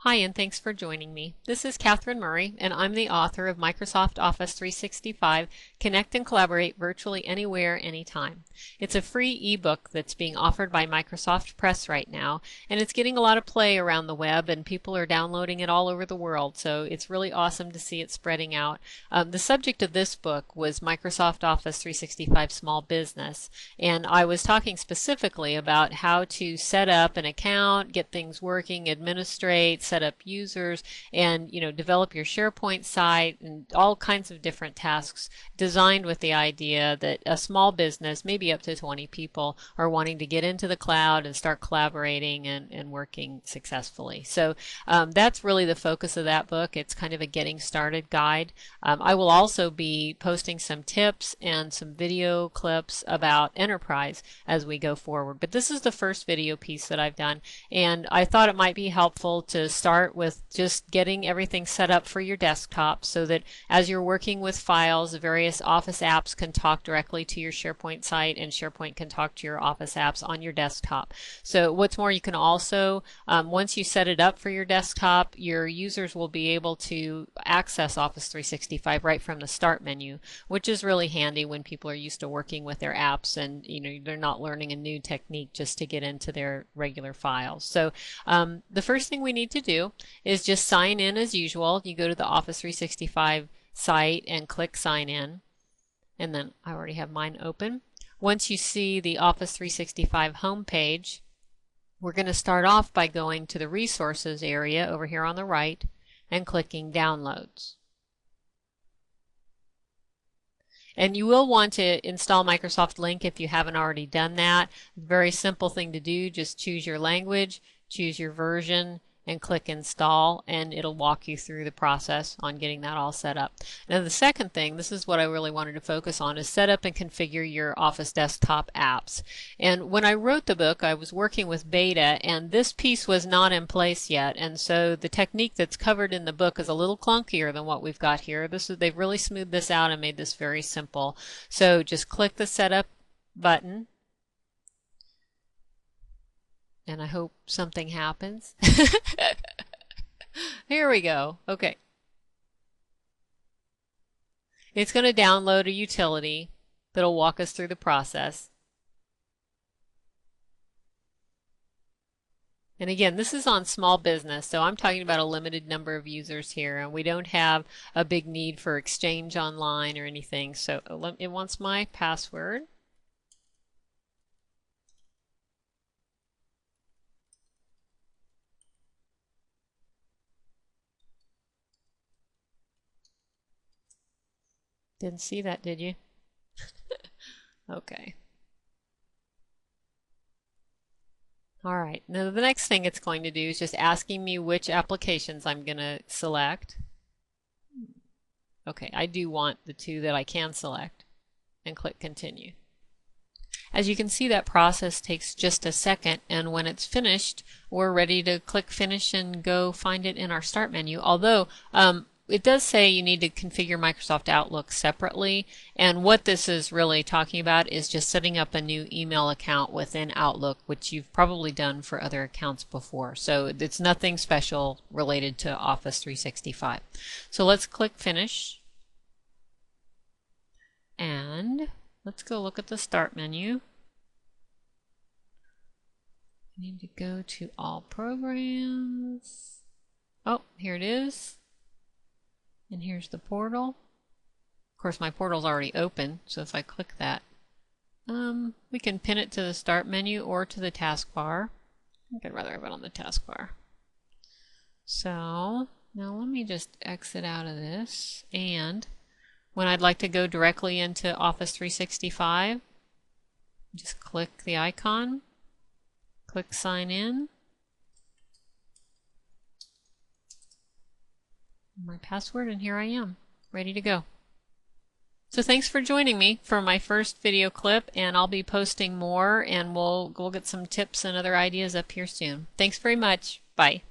Hi, and thanks for joining me. This is Catherine Murray, and I'm the author of Microsoft Office 365 Connect and Collaborate Virtually Anywhere, Anytime. It's a free ebook that's being offered by Microsoft Press right now, and it's getting a lot of play around the web, and people are downloading it all over the world, so it's really awesome to see it spreading out. The subject of this book was Microsoft Office 365 Small Business, and I was talking specifically about how to set up an account, get things working, administrate, set up users, and develop your SharePoint site, and all kinds of different tasks designed with the idea that a small business, maybe up to 20 people, are wanting to get into the cloud and start collaborating and working successfully. So that's really the focus of that book. It's kind of a getting started guide. I will also be posting some tips and some video clips about enterprise as we go forward. But this is the first video piece that I've done, and I thought it might be helpful to start with just getting everything set up for your desktop so that as you're working with files, the various Office apps can talk directly to your SharePoint site, and SharePoint can talk to your Office apps on your desktop. So what's more, you can also, once you set it up for your desktop, your users will be able to access Office 365 right from the Start menu, which is really handy when people are used to working with their apps and they're not learning a new technique just to get into their regular files. So the first thing we need to do is just sign in as usual. You go to the Office 365 site and click sign in, and then I already have mine open. Once you see the Office 365 homepage, we're going to start off by going to the resources area over here on the right and clicking downloads. And you will want to install Microsoft Lync if you haven't already done that. Very simple thing to do. Just choose your language, choose your version, and click install, and it'll walk you through the process on getting that all set up. Now the second thing, this is what I really wanted to focus on, is set up and configure your Office desktop apps. And when I wrote the book, I was working with beta, and this piece was not in place yet, and so the technique that's covered in the book is a little clunkier than what we've got here. They've really smoothed this out and made this very simple. So just click the setup button, and I hope something happens. Here we go. Okay. It's going to download a utility that'll walk us through the process. And again, this is on small business, so I'm talking about a limited number of users here, and we don't have a big need for Exchange Online or anything. So it wants my password. Didn't see that, did you? Okay. All right. Now the next thing it's going to do is just asking me which applications I'm going to select. Okay, I do want the two that I can select, and click continue. As you can see, that process takes just a second, and when it's finished, we're ready to click finish and go find it in our start menu. Although it does say you need to configure Microsoft Outlook separately, and what this is really talking about is just setting up a new email account within Outlook, which you've probably done for other accounts before. So it's nothing special related to Office 365. So let's click finish, and let's go look at the start menu. I need to go to all programs. Oh, here it is. And here's the portal. Of course, my portal's already open, so if I click that, we can pin it to the start menu or to the taskbar. I think I'd rather have it on the taskbar. So now let me just exit out of this, and when I'd like to go directly into Office 365, just click the icon, click sign in. My password, and here I am, ready to go. So thanks for joining me for my first video clip, and I'll be posting more, and we'll get some tips and other ideas up here soon. Thanks very much. Bye.